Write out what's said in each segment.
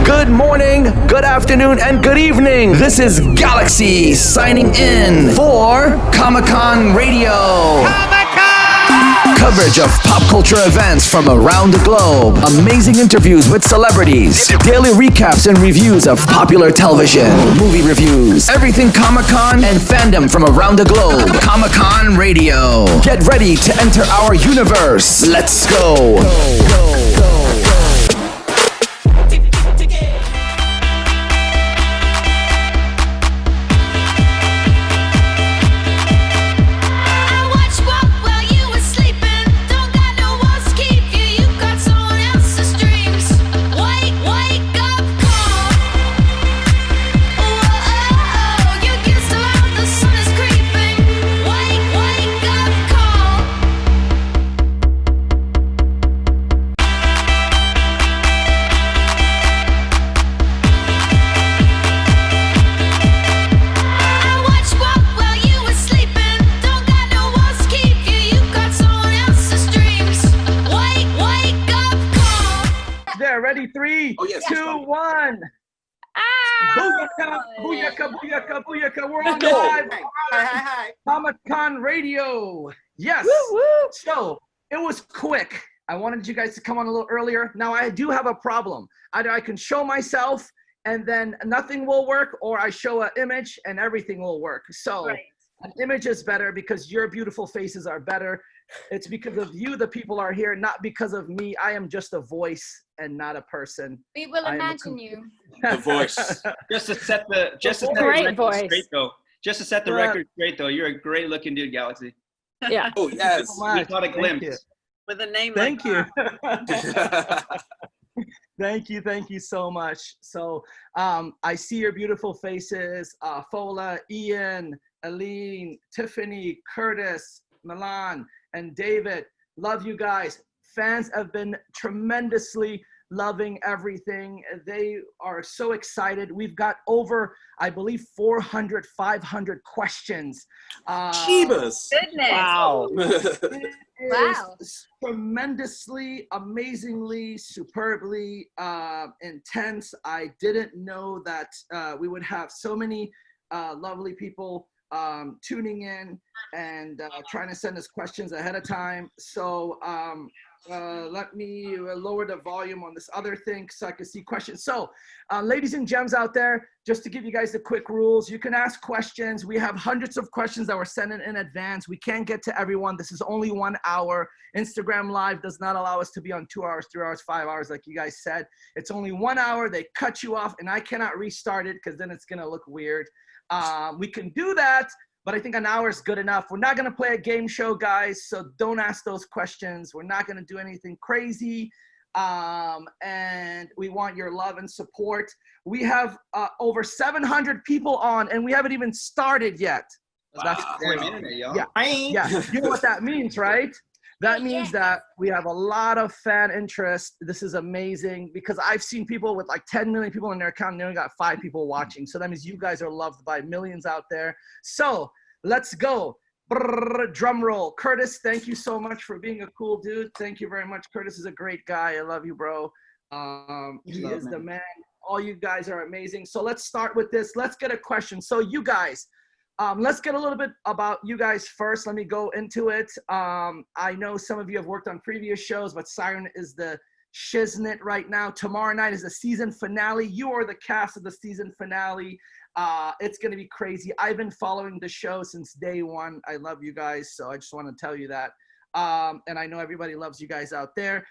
Good morning, good afternoon, and good evening. This is Galaxy signing in for Comic-Con Radio. Coverage of pop culture events from around the globe. Amazing interviews with celebrities. Daily recaps and reviews of popular television. Movie reviews. Everything Comic-Con and fandom from around the globe. Comic-Con Radio. Get ready to enter our universe. Let's go. Booyaka, we're on live. Hi. Comic-Con Radio. Yes. Woo, woo. So it was quick. I wanted you guys to come on a little earlier. Now I do have a problem. Either I can show myself and then nothing will work, or I show an image and everything will work. So an image is better because your beautiful faces are better. It's because of you the people are here, not because of me. I am just a voice and not a person. We will imagine you. The voice. Just to set the record straight though. Just to set the record straight though, you're a great looking dude, Galaxy. Yeah. Oh yes. We caught a glimpse. With a name Thank like you. Thank you so much. So I see your beautiful faces. FOLA, Ian, ELINE, Tiffany, Curtis, MILLAN, and David. Love you guys. Fans have been tremendously loving everything. They are so excited. We've got over, I believe, 400, 500 questions. Jeebus. Goodness. Wow. Wow. Tremendously, amazingly, superbly intense. I didn't know that we would have so many lovely people tuning in and trying to send us questions ahead of time. So let me lower the volume on this other thing so I can see questions. So ladies and gems out there, just to give you guys the quick rules, you can ask questions. We have hundreds of questions that were sent in advance. We can't get to everyone. This is only 1 hour. Instagram Live does not allow us to be on 2 hours, 3 hours, 5 hours, like you guys said. It's only 1 hour. They cut you off, and I cannot restart it because then it's going to look weird. We can do that, but I think an hour is good enough. We're not going to play a game show, guys, so don't ask those questions. We're not going to do anything crazy, and we want your love and support. We have over 700 people on, and we haven't even started yet. Wow. That's great. Yeah. You know what that means, right? That means that we have a lot of fan interest. This is amazing because I've seen people with like 10 million people in their account and they only got 5 people watching. So that means you guys are loved by millions out there. So let's go. Brrr, drum roll. Curtis, thank you so much for being a cool dude. Thank you very much. Curtis is a great guy. I love you, bro. He is the man. All you guys are amazing. So let's start with this. Let's get a question. So you guys, let's get a little bit about you guys first. Let me go into it. I know some of you have worked on previous shows, but Siren is the shiznit right now. Tomorrow night is the season finale. You are the cast of the season finale. It's going to be crazy. I've been following the show since day one. I love you guys, so I just want to tell you that. And I know everybody loves you guys out there.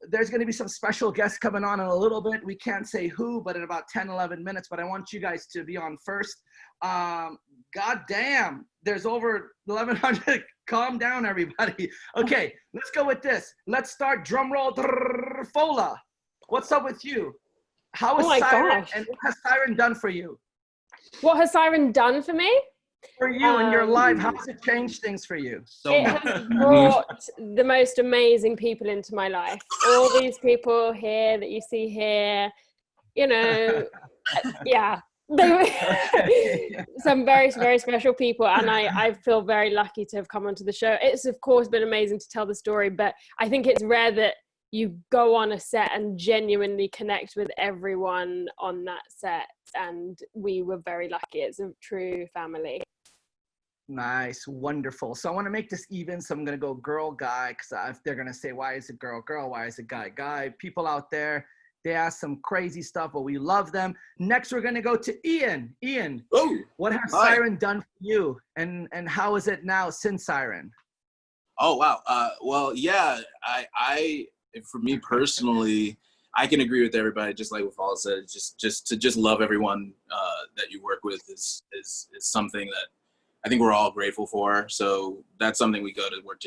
There's going to be some special guests coming on in a little bit. We can't say who, but in about 10, 11 minutes, but I want you guys to be on first. God damn, there's over 1,100. Calm down, everybody. Okay, let's go with this. Let's start drum roll. FOLA, what's up with you? How is Siren, and what has Siren done for you? What has Siren done for me? For you in your life, how has it changed things for you? It has brought the most amazing people into my life. All these people here that you see here, you know, yeah. Some very, very special people, and I feel very lucky to have come onto the show. It's of course been amazing to tell the story, but I think it's rare that you go on a set and genuinely connect with everyone on that set. And we were very lucky. It's a true family. Nice, wonderful. So I want to make this even. So I'm going to go girl, guy, because if they're going to say, why is it girl, girl? Why is it guy, guy? People out there, they ask some crazy stuff, but we love them. Next, we're going to go to Ian. Ian, what has Siren done for you? And how is it now since Siren? Oh, wow. Well, yeah, for me personally, I can agree with everybody, just like what FOLA said. Just to love everyone that you work with is something that I think we're all grateful for. So that's something we go to work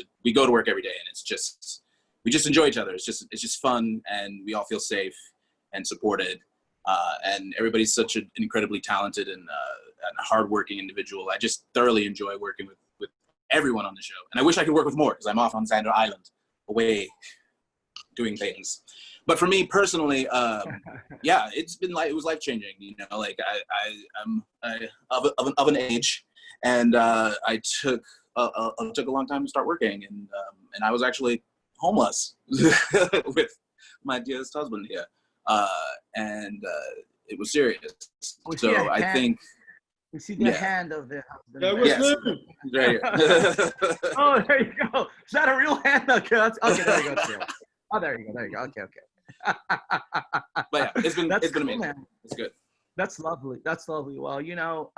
every day, and we just enjoy each other. It's just fun, and we all feel safe and supported. And everybody's such an incredibly talented and hardworking individual. I just thoroughly enjoy working with everyone on the show, and I wish I could work with more because I'm off on XANDER Island, away doing things. But for me personally, yeah, it was life changing. You know, like I'm of an age. And I took a long time to start working, and I was actually homeless with my dearest husband here, and it was serious. So I think we see the hand of the husband. Yes, right here. Oh, there you go. Is that a real hand? Okay, okay, there you go. Oh, there you go. Okay. But yeah, it's been amazing. Man. It's good. That's lovely. That's lovely. Well, you know,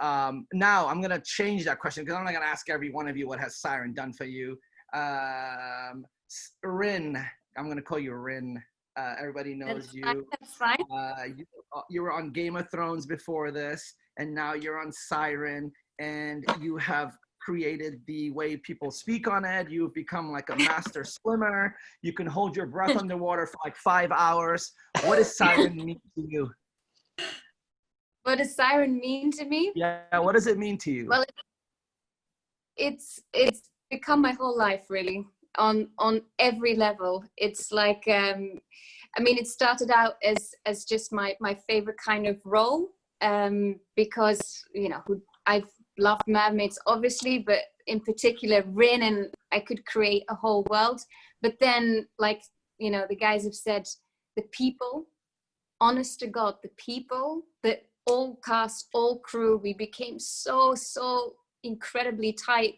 now I'm going to change that question because I'm not going to ask every one of you what has Siren done for you. Rin, I'm going to call you Rin. Everybody knows you. That's fine. You were on Game of Thrones before this, and now you're on Siren, and you have created the way people speak on it. You've become like a master swimmer. You can hold your breath underwater for like 5 hours. What does Siren mean to you? What does Siren mean to me? Yeah, what does it mean to you? Well, it's become my whole life, really, on every level. It's like, I mean, it started out as just my favorite kind of role, because, you know, I've loved mermaids, obviously, but in particular, Rin, and I could create a whole world. But then, like, you know, the guys have said, the people, honest to God, the people that all cast, all crew, we became so incredibly tight.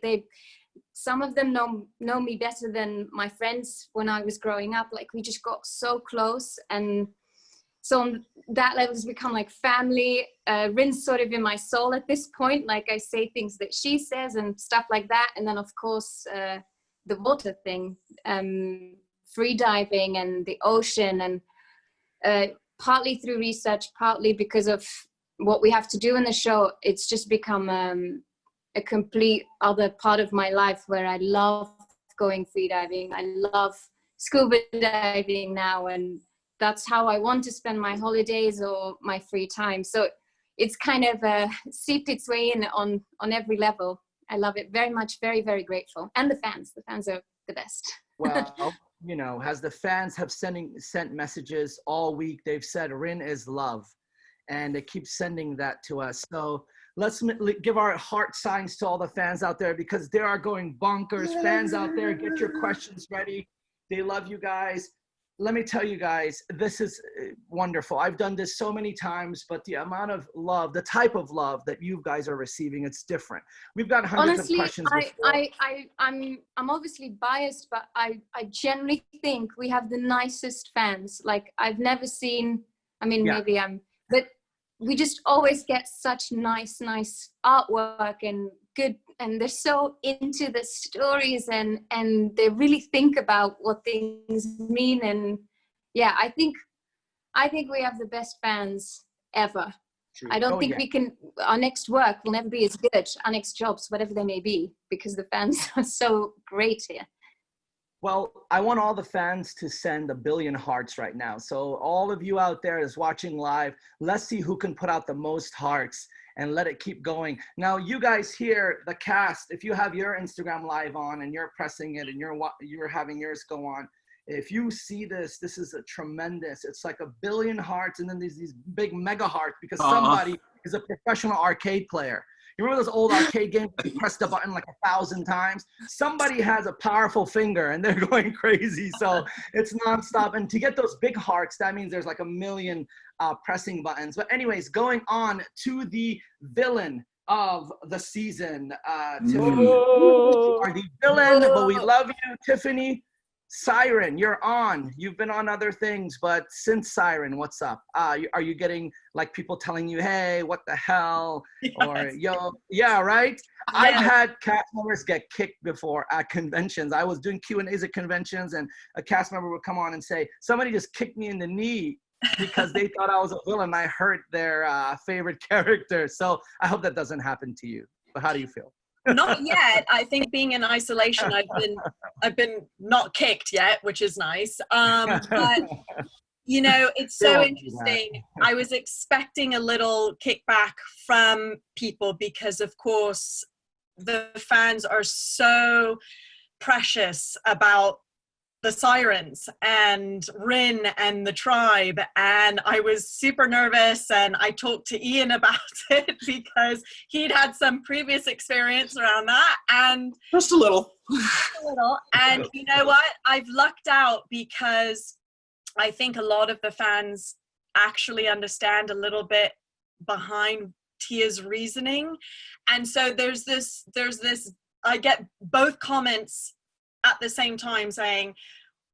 Some of them know me better than my friends when I was growing up. Like, we just got so close, and so on that level, it's become like family. Rin's sort of in my soul at this point. Like, I say things that she says and stuff like that. And then, of course, the water thing, free diving and the ocean, and partly through research, partly because of what we have to do in the show, it's just become a complete other part of my life where I love going free diving. I love scuba diving now, and that's how I want to spend my holidays or my free time. So it's kind of seeped its way in on every level. I love it very much, very, very grateful. And the fans are the best. Well, you know, as the fans have sent messages all week, they've said Rin is love. And they keep sending that to us. So let's give our heart signs to all the fans out there, because they are going bonkers. Fans out there, get your questions ready. They love you guys. Let me tell you guys, this is wonderful. I've done this so many times, but the amount of love, the type of love that you guys are receiving, it's different. We've got hundreds of questions. I'm obviously biased, but I generally think we have the nicest fans. Like, I've never seen, I mean, maybe but we just always get such nice artwork and good, and they're so into the stories, and they really think about what things mean. And yeah, I think we have the best fans ever. True. I don't think we can, our next work will never be as good, our next jobs, whatever they may be, because the fans are so great here. Well, I want all the fans to send 1 billion hearts right now. So all of you out there is watching live, let's see who can put out the most hearts and let it keep going. Now, you guys here, the cast, if you have your Instagram live on and you're pressing it and you're having yours go on, if you see this, this is a tremendous, it's like 1 billion hearts, and then there's these big mega hearts because somebody is a professional arcade player. You remember those old arcade games? You press the button like 1,000 times. Somebody has a powerful finger and they're going crazy. So it's nonstop. And to get those big hearts, that means there's like 1 million pressing buttons. But anyways, going on to the villain of the season. Tiffany, you are the villain, but we love you, Tiffany. Siren, you're on. You've been on other things, but since Siren, what's up? Are you getting like people telling you, hey, what the hell? Yes. Or yo, yeah, right? Yeah. I've had cast members get kicked before at conventions. I was doing Q&As at conventions and a cast member would come on and say, somebody just kicked me in the knee because they thought I was a villain. I hurt their favorite character. So I hope that doesn't happen to you. But how do you feel? Not yet. I think being in isolation, I've been not kicked yet, which is nice. But you know, it's so interesting. I was expecting a little kickback from people because, of course, the fans are so precious about the Sirens and Rin and the tribe, and I was super nervous, and I talked to Ian about it because he'd had some previous experience around that, and just a little. And you know what, I've lucked out because I think a lot of the fans actually understand a little bit behind Tia's reasoning, and so there's this I get both comments at the same time saying,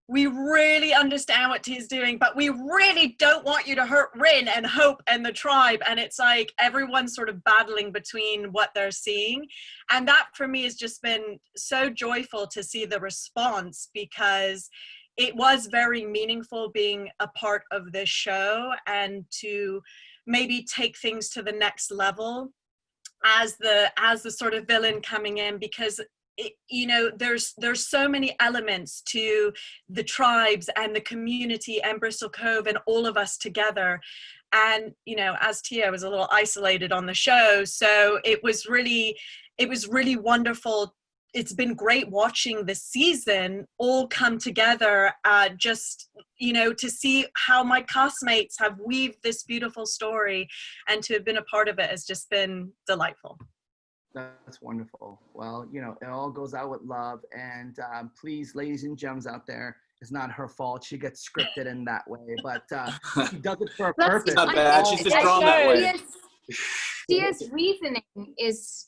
we really understand what Tia's doing, but we really don't want you to hurt Rin and Hope and the tribe. And it's like everyone's sort of battling between what they're seeing. And that for me has just been so joyful to see the response, because it was very meaningful being a part of this show and to maybe take things to the next level as the sort of villain coming in, because you know, there's so many elements to the tribes and the community and Bristol Cove and all of us together. And, you know, as Tia was a little isolated on the show, so it was really wonderful. It's been great watching the season all come together, just, you know, to see how my castmates have weaved this beautiful story, and to have been a part of it has just been delightful. That's wonderful. Well, you know, it all goes out with love. And please, ladies and gems out there, it's not her fault. She gets scripted in that way, but she does it for a purpose. It's not bad. She's just drawn that way. Tia's reasoning is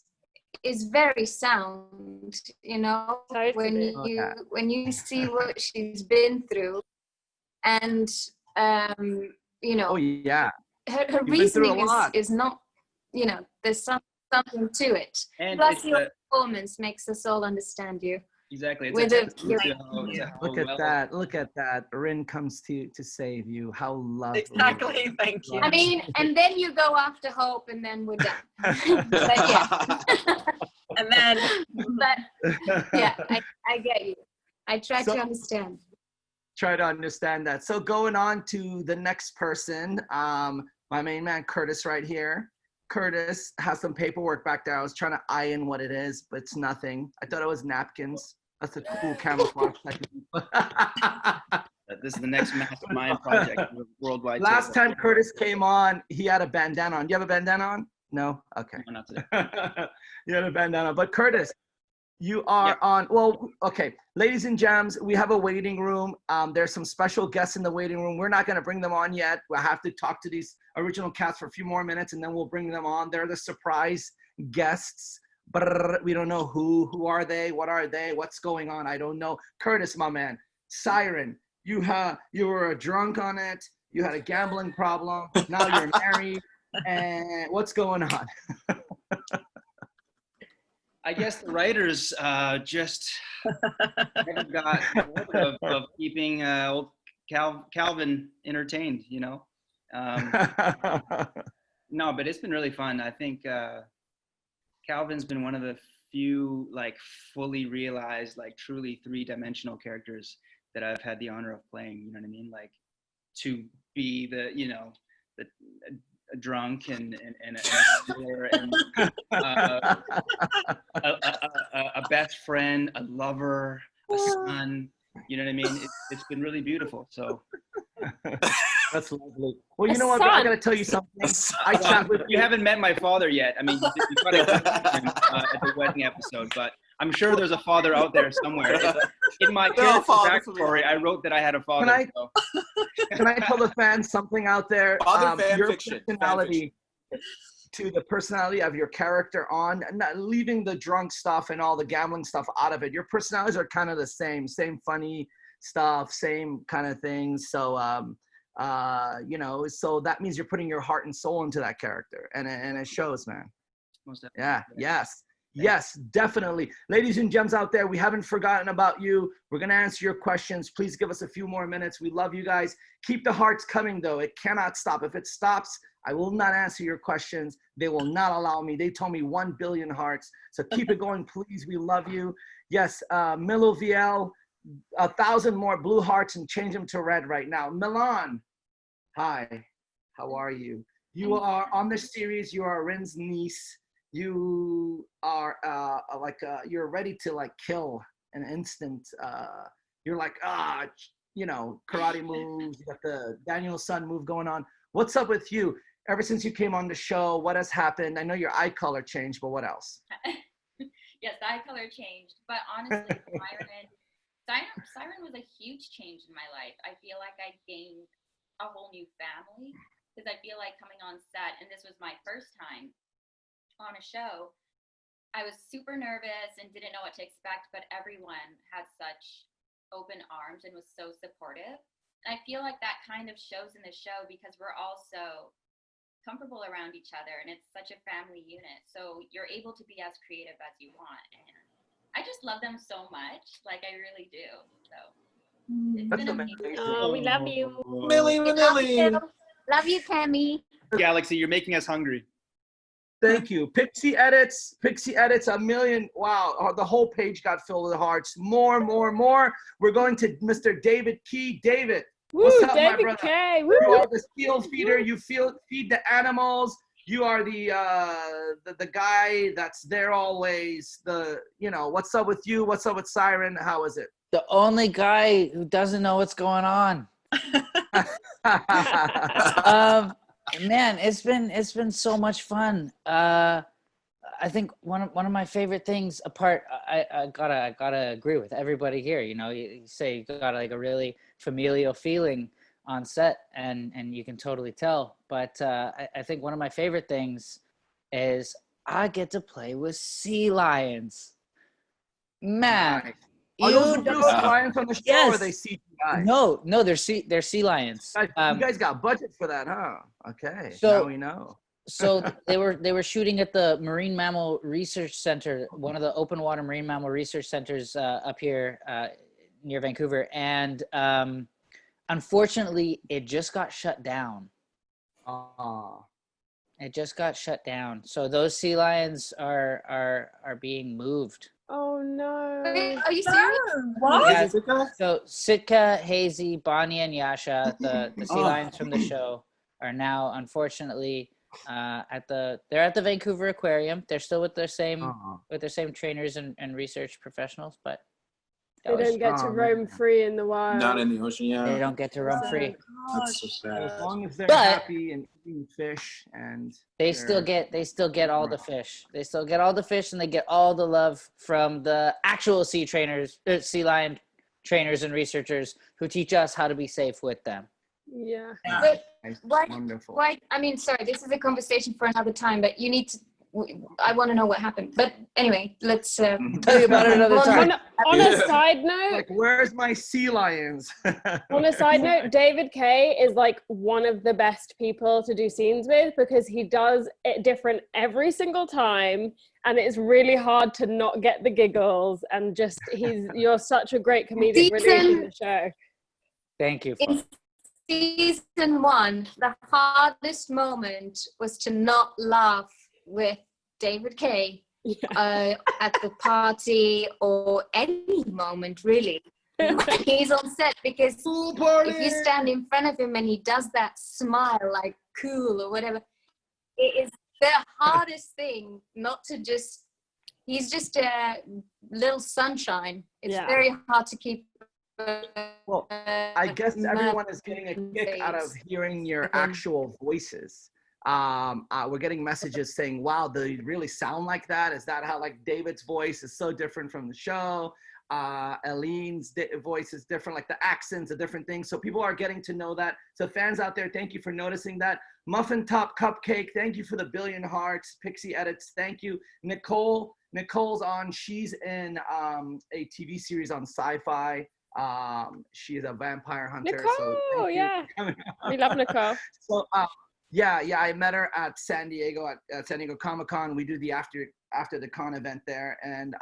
very sound, you know, when you see what she's been through, and you know, oh yeah, her reasoning is not, you know, there's something to it. And plus your performance makes us all understand you. Exactly. Look at that. Rin comes to save you. How lovely. Exactly. Thank you. I mean, and then you go after Hope, and then we're done. But yeah. And then. But yeah, I get you. I try to understand. Try to understand that. So going on to the next person, my main man Curtis right here. Curtis has some paperwork back there. I was trying to iron what it is, but it's nothing. I thought it was napkins. That's a cool camouflage technique. This is the next mastermind project worldwide. Last time Curtis came on, he had a bandana on. Do you have a bandana on? No? Okay. No, not today. You had a bandana. But Curtis, you are on. Well, okay. Ladies and gems, we have a waiting room. There's some special guests in the waiting room. We're not going to bring them on yet. We'll have to talk to these original cast for a few more minutes, and then we'll bring them on. They're the surprise guests. But we don't know who are they, what are they, what's going on. I don't know. Curtis, my man. Siren, you were a drunk on it. You had a gambling problem. Now you're married. And what's going on? I guess the writers just haven't got hold of keeping old Calvin entertained, you know. No, but it's been really fun. I think Calvin's been one of the few like fully realized, like truly three-dimensional characters that I've had the honor of playing. You know what I mean? Like to be the, you know, the drunk and a best friend, a lover, a son. You know what I mean? It's been really beautiful. So That's lovely. Well, you know what? I gotta tell you something. I chat with You haven't met my father yet. I mean, you got to him at the wedding episode, but I'm sure there's a father out there somewhere. In my character backstory, I wrote that I had a father. Can I tell the fans something out there? Your personality to the personality of your character on, not leaving the drunk stuff and all the gambling stuff out of it. Your personalities are kind of the same funny stuff, same kind of things. So, you know, so that means you're putting your heart and soul into that character, and it shows, man. Most definitely. Yeah. Yes. Yes, definitely. Ladies and gems out there, we haven't forgotten about you. We're going to answer your questions. Please give us a few more minutes. We love you guys. Keep the hearts coming, though. It cannot stop. If it stops, I will not answer your questions. They will not allow me. They told me 1 billion hearts. So keep it going, please. We love you. Yes, Milo VL, 1,000 more blue hearts and change them to red right now. Milan, hi. How are you? You are on the series. You are Rin's niece. You are you're ready to like kill an instant. You're like, you know, karate moves. You got the Daniel Son move going on. What's up with you? Ever since you came on the show, what has happened? I know your eye color changed, but what else? Yes, the eye color changed. But honestly, Siren was a huge change in my life. I feel like I gained a whole new family because I feel like coming on set, and this was my first time on a show, I was super nervous and didn't know what to expect, but everyone had such open arms and was so supportive. And I feel like that kind of shows in the show because we're all so comfortable around each other and it's such a family unit. So you're able to be as creative as you want. And I just love them so much. Like I really do. So it's been amazing. Oh, we love you. Millie. Love you, KAMI. Galaxy, you're making us hungry. Thank you. Pixie Edits, 1 million. Wow, the whole page got filled with hearts. More. We're going to Mr. David Key. David, what's up, David my brother? K. You are the steel feeder. You feed the animals. You are the guy that's there always. You know, what's up with you? What's up with Siren? How is it? The only guy who doesn't know what's going on. Man, it's been so much fun. I think one of my favorite things I gotta agree with everybody here. You know, you say you got like a really familial feeling on set, and you can totally tell. But I think one of my favorite things is I get to play with sea lions. Man. Nice. Are those real sea lions on the show, or are they CGI? No, they're sea lions. You guys got budget for that, huh? Okay, so, now we know. So they were shooting at the Marine Mammal Research Center, one of the open water marine mammal research centers up here near Vancouver, and unfortunately, it just got shut down. It just got shut down. So those sea lions are being moved. Oh no! Are you serious? What? Yeah, so Sitka, Hazy, Bonnie, and Yasha, the sea lions from the show, are now unfortunately they're at the Vancouver Aquarium. They're still with their same trainers and research professionals, but they don't get to roam free in the wild. Not in the ocean, yeah. They don't get to roam free. That's so sad. As long as they're happy and eating fish, and they still get all the fish. They still get all the fish, and they get all the love from the actual sea lion trainers and researchers who teach us how to be safe with them. Yeah. But wonderful. why? I mean, sorry, this is a conversation for another time. But you need to. I want to know what happened. But anyway, let's tell you about it another time. On a side note, like, where's my sea lions? On a side note, David K is like one of the best people to do scenes with because he does it different every single time, and it's really hard to not get the giggles. And just you're such a great comedic relief in the show. Thank you. In season 1, the hardest moment was to not laugh with David K at the party or any moment really when he's on set, because if you stand in front of him and he does that smile like cool or whatever, it is the hardest thing not to he's just a little sunshine. It's very hard to keep Well, I guess everyone is getting a kick out of hearing your actual voices. We're getting messages saying, wow, do you really sound like that? Is that how, like, David's voice is so different from the show? Eline's voice is different, like the accents are different things. So people are getting to know that. So fans out there, thank you for noticing that. Muffin Top Cupcake, thank you for the 1,000,000,000 hearts. Pixie Edits, thank you. Nicole's on. She's in a TV series on Sci-Fi. She is a vampire hunter. Nicole, so yeah. We love Nicole. So yeah, I met her at San Diego at San Diego Comic-Con. We do the after the con event there, and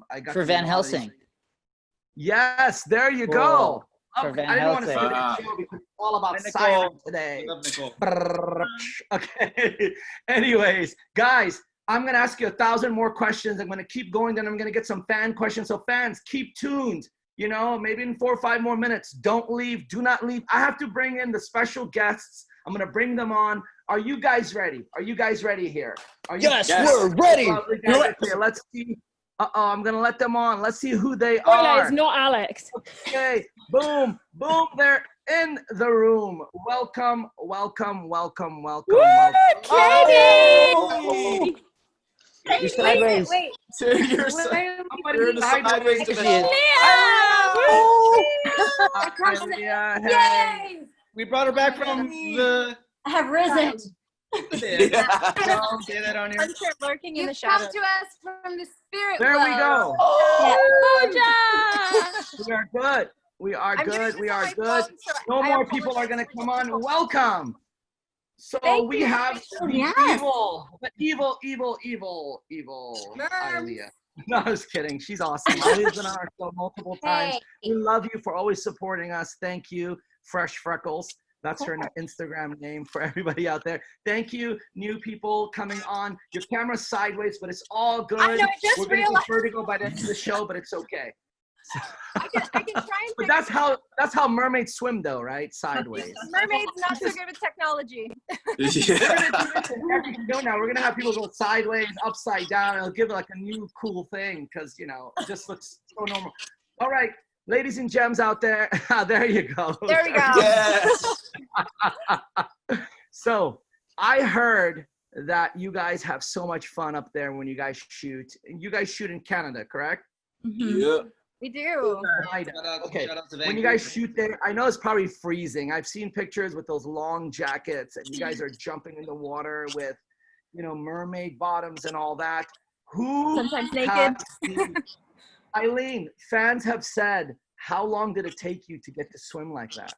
I got For Van Helsing. Yes, there you go. For Van I didn't want to say Helsing. that show because it's all about Nicole. Siren today. Love Nicole. Okay. Anyways, guys, I'm gonna ask you 1,000 more questions. I'm gonna keep going, then I'm gonna get some fan questions. So fans, keep tuned. You know, maybe in 4 or 5 more minutes. Don't leave. Do not leave. I have to bring in the special guests. I'm gonna bring them on. Are you guys ready? Are you guys ready here? Are you Yes, we're ready. Here, let's see. I'm gonna let them on. Let's see who they Spoiler, are. it's not Alex. Okay, boom, boom. They're in the room. Welcome, welcome, welcome, welcome, Woo, welcome. Katie! You're sideways. Wait. You're in the sideways to the AYLYA, Yay! We brought her back from the. I have risen. Say that on here. I'm sure lurking in You the come shadows. to us from the spirit There we world. go. Pooja! We are good. We are I'm doing good. this We on are my good. phone, so No I more people are apologize gonna for come the on. people. Welcome. So Thank we you. have the Yes. evil AYLYA. No, I was kidding. She's awesome. AYLYA's been on our show multiple times. Hey. We love you for always supporting us. Thank you, Fresh Freckles. That's her Instagram name for everybody out there. Thank you, new people coming on. Your camera's sideways, but it's all good. I know, I just We're gonna realized. get vertigo by the end of the show, but it's okay. I can try and But fix that's how mermaids swim, though, right? Sideways. mermaids not so good with technology. We're gonna have people go sideways, upside down. It'll give it like a new cool thing because it just looks so normal. All right, ladies and gems out there, there you go. There we go. Yes. So I heard that you guys have so much fun up there when you guys shoot. You guys shoot in Canada, correct? Yeah. We do. Okay. When you guys shoot there, I know it's probably freezing. I've seen pictures with those long jackets, and you guys are jumping in the water with, mermaid bottoms and all that. Who? Sometimes naked. Eileen, fans have said, how long did it take you to get to swim like that?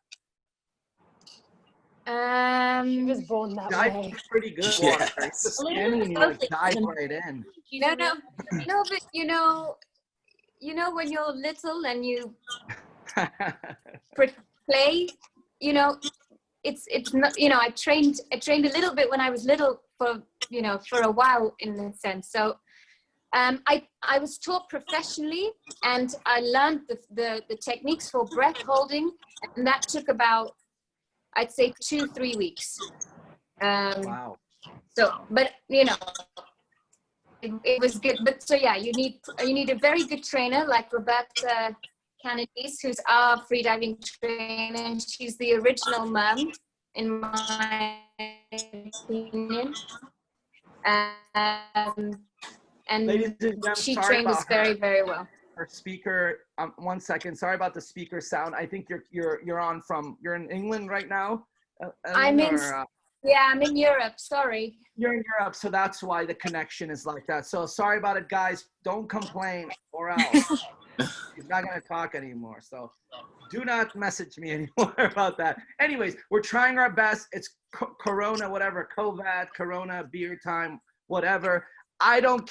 She was born that Dive way. is pretty good water. It's just skinny and you like dive right in. No, but you know when you're little and you play, it's not, I trained a little bit when I was little for a while in a sense. So I was taught professionally, and I learned the techniques for breath holding, and that took about, I'd say, 2-3 weeks. Wow. So, but it was good. But so yeah, you need a very good trainer like Roberta Candice, who's our freediving trainer. She's the original mum, in my opinion. And Ladies and gentlemen, she sorry trained us about her. very, very well. Our speaker, 1 second. Sorry about the speaker sound. I think you're in England right now. I'm in Europe. Sorry. You're in Europe, so that's why the connection is like that. So sorry about it, guys. Don't complain, or else he's not gonna talk anymore. So do not message me anymore about that. Anyways, we're trying our best. It's Corona, whatever, COVID, Corona, beer time, whatever. I don't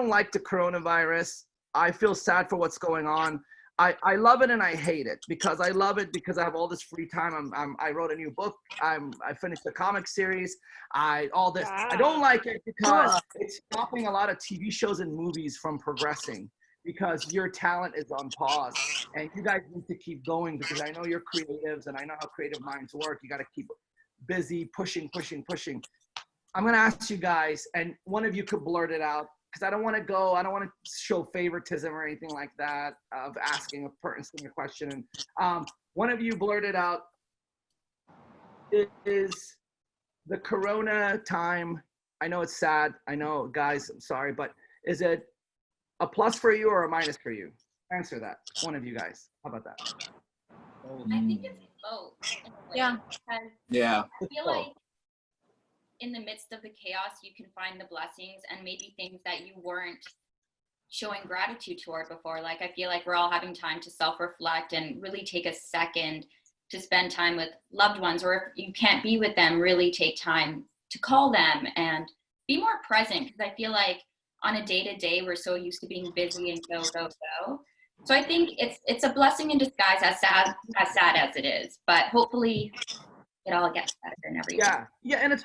like the coronavirus. I feel sad for what's going on. I love it and I hate it, because I love it because I have all this free time. I wrote a new book. I finished the comic series. All this. Wow. I don't like it because it's stopping a lot of TV shows and movies from progressing, because your talent is on pause, and you guys need to keep going, because I know you're creatives and I know how creative minds work. You got to keep busy, pushing. I'm gonna ask you guys, and one of you could blurt it out. because I don't want to show favoritism or anything like that of asking a person a question. And one of you blurted out, is the Corona time, I know it's sad, I know, guys, I'm sorry, but is it a plus for you or a minus for you? Answer that, one of you guys. How about that? I think it's both. In a way, Yeah. because Yeah. I feel like in the midst of the chaos, you can find the blessings and maybe things that you weren't showing gratitude toward before. Like, I feel like we're all having time to self-reflect and really take a second to spend time with loved ones, or if you can't be with them, really take time to call them and be more present. Because I feel like on a day-to-day, we're so used to being busy and go. So I think it's a blessing in disguise, as sad as it is. But hopefully it all gets better and everything. Yeah, and it's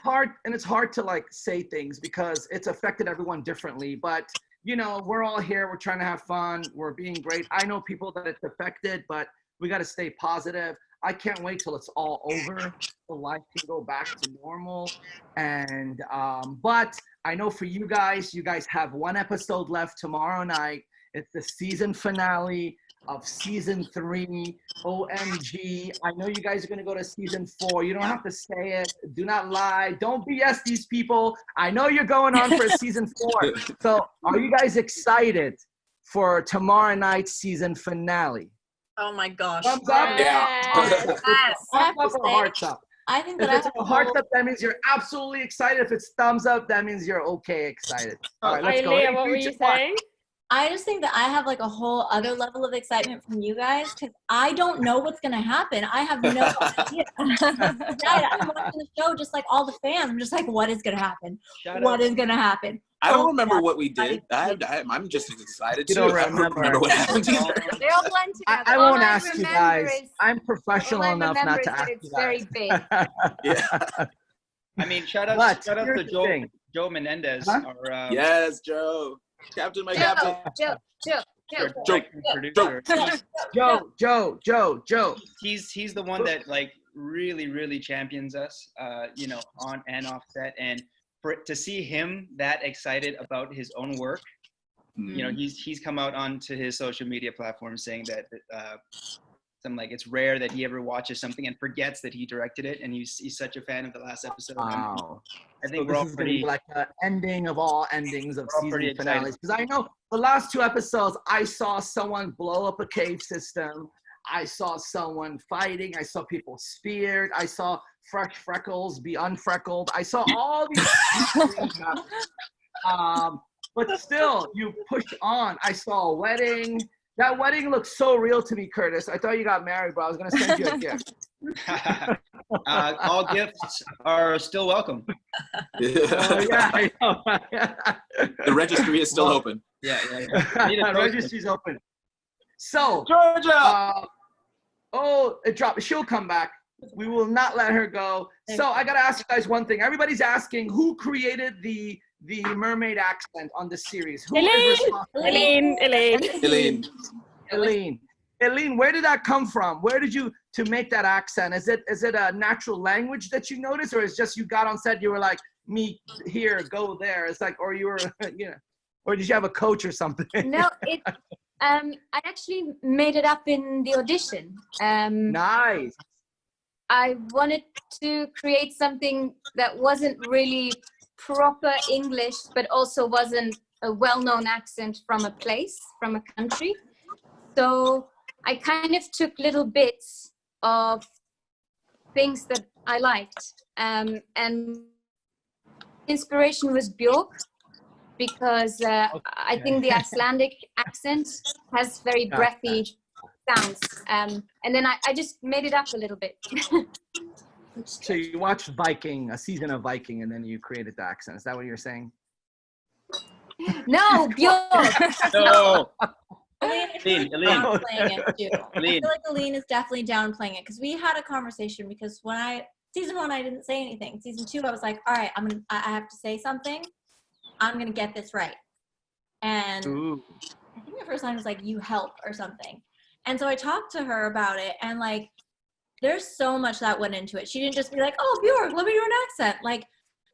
hard to like say things because it's affected everyone differently. But you know, we're all here, we're trying to have fun, we're being great. I know people that it's affected, but we got to stay positive. I can't wait till it's all over so life can go back to normal. And but I know for you guys have one episode left tomorrow night. It's the season finale of season 3. OMG. I know you guys are going to go to season 4. You don't have to say it. Do not lie. Don't BS these people. I know you're going on for season 4. So are you guys excited for tomorrow night's season finale? Oh my gosh. Thumbs up? Yeah. Thumbs up or hearts up? I think If that it's a hearts up, that means you're absolutely excited. If it's thumbs up, that means you're okay excited. All right, let's go. AYLYA, Hey, what were future you one. saying? I just think that I have like a whole other level of excitement from you guys because I don't know what's gonna happen. I have no idea. I'm watching the show just like all the fans. I'm just like, what is gonna happen? What is gonna happen? I don't remember what we did. I'm just as excited too. You don't I don't remember what happened either. They all blend together. I All won't I ask you remember guys. is- I'm professional All I enough remember not is to that ask it's you guys. very big. Yeah. I mean, shout But out to here's the thing. Joe Menendez, Huh? our Yes, Joe. Captain, my captain. Joe. our Joe. director and producer. Joe. He's the one that like really champions us, you know, on and off set, and to see him that excited about his own work, you know, he's come out onto his social media platform saying that something like it's rare that he ever watches something and forgets that he directed it, and he's such a fan of the last episode. Wow. I think So we're all this is going to be pretty. like the ending of all endings of We're all season pretty excited. finales. Because I know the last 2 episodes, I saw someone blow up a cave system. I saw someone fighting. I saw people speared. I saw fresh freckles be unfreckled. I saw all these things happen. But still, you push on. I saw a wedding. That wedding looked so real to me, Curtis. I thought you got married, bro. I was going to send you a gift. All gifts are still welcome. Oh, yeah, I know. The registry is still open. Yeah. The registry's open. So, Georgia. it dropped. She'll come back. We will not let her go. So I gotta ask you guys one thing. Everybody's asking who created the mermaid accent on the series. Who is responsible? Elaine. Eileen, where did that come from? Where did you to make that accent? Is it a natural language that you noticed, or is just you got on set, you were like, me here, go there? It's like, or you were, you know, or did you have a coach or something? No, I actually made it up in the audition. Nice. I wanted to create something that wasn't really proper English, but also wasn't a well-known accent from a place, from a country. So I kind of took little bits of things that I liked. And inspiration was Björk, because I think the Icelandic accent has very breathy sounds. And then I just made it up a little bit. So you watched Viking, a season of Viking, and then you created the accent. Is that what you're saying? No, Björk. No. Eileen. Downplaying it too. I Eileen. feel like Eileen is definitely downplaying it because we had a conversation because when season 1 I didn't say anything. Season 2 I was like, all right, I have to say something. I'm gonna get this right. And Ooh. I think the first line was like, you help or something. And so I talked to her about it, and like there's so much that went into it. She didn't just be like, oh, Björk, let me do an accent. Like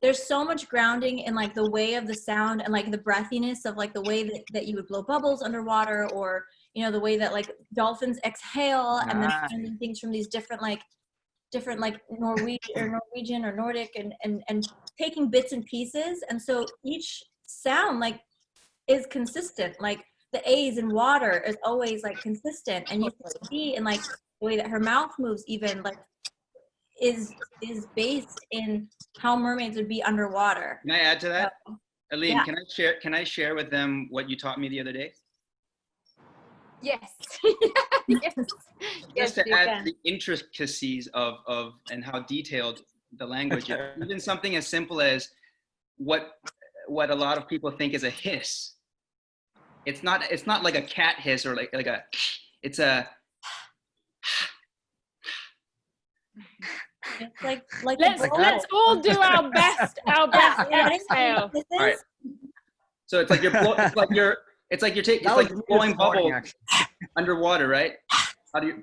there's so much grounding in like the way of the sound and like the breathiness of like the way that you would blow bubbles underwater, or you know, the way that like dolphins exhale and then finding things from these different like Norwegian or Nordic and taking bits and pieces. And so each sound like is consistent. Like the A's in water is always like consistent, and you can see in like the way that her mouth moves even like is based in how mermaids would be underwater. Can I add to that? So, Eileen, yeah. can I share with them what you taught me the other day? Yes. Yes. Just Yes, to you add can. the intricacies of and how detailed the language is. Even something as simple as what a lot of people think is a hiss. It's not like a cat hiss or like a, it's a, It's like Let's all do our best exhale. all right. So it's like you're blowing bubbles underwater, right? How do you,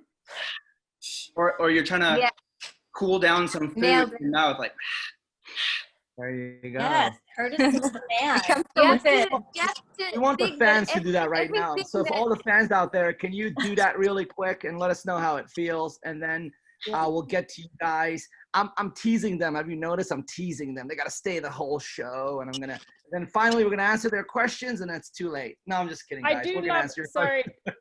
or you're trying to cool down some food in your mouth, like. There you go. Yes, Curtis is the man. We want the fans to do that right now. So if all the fans out there, can you do that really quick and let us know how it feels, and then we'll get to you guys. I'm teasing them. Have you noticed? I'm teasing them. They got to stay the whole show, and then finally we're gonna answer their questions, and it's too late. No, I'm just kidding, guys.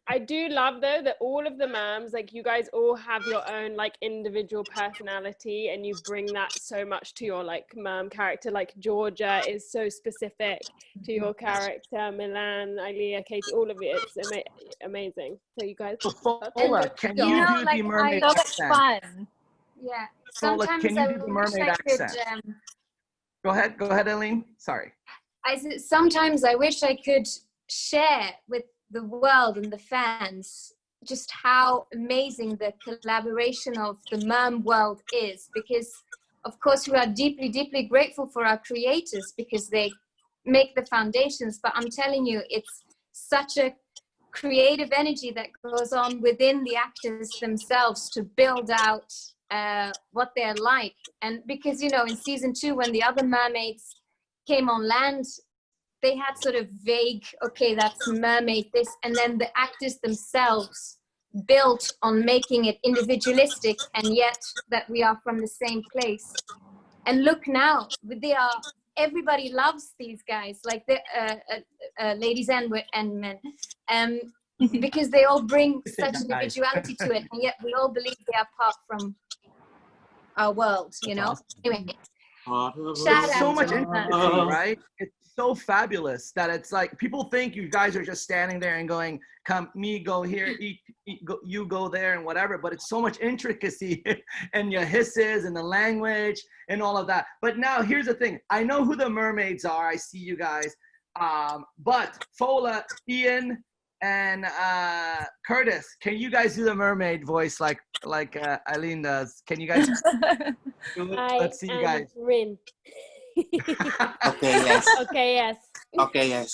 I do love though that all of the moms, like you guys all have your own like individual personality, and you bring that so much to your like mom character. Like Georgia is so specific to your character, Millan, AYLYA, Katie, all of it. It's amazing. So you guys. FOLA, can you do the mermaid accent? Fun. Yeah. FOLA, Sometimes can you do the mermaid accent? Go ahead, Eileen. Sorry. Sometimes I wish I could share with the world and the fans just how amazing the collaboration of the merm world is, because of course we are deeply, deeply grateful for our creators because they make the foundations, but I'm telling you, it's such a creative energy that goes on within the actors themselves to build out what they're like. And because, you know, in season 2, when the other mermaids came on land, they had sort of vague, okay, that's mermaid this, and then the actors themselves built on making it individualistic, and yet that we are from the same place. And look now, everybody loves these guys, like the ladies and men, because they all bring such individuality to it, and yet we all believe they are part from our world, you know? Anyway. There's so much intimacy, right? It's so fabulous that it's like people think you guys are just standing there and going, "Come, me, go here, eat go, you go there," and whatever. But it's so much intricacy and your hisses and the language and all of that. But now here's the thing: I know who the mermaids are. I see you guys, but FOLA, Ian, and Curtis, can you guys do the mermaid voice like Eileen does? Can you guys? Let's see you guys. Rin. Okay, yes. Okay, yes. Okay, yes.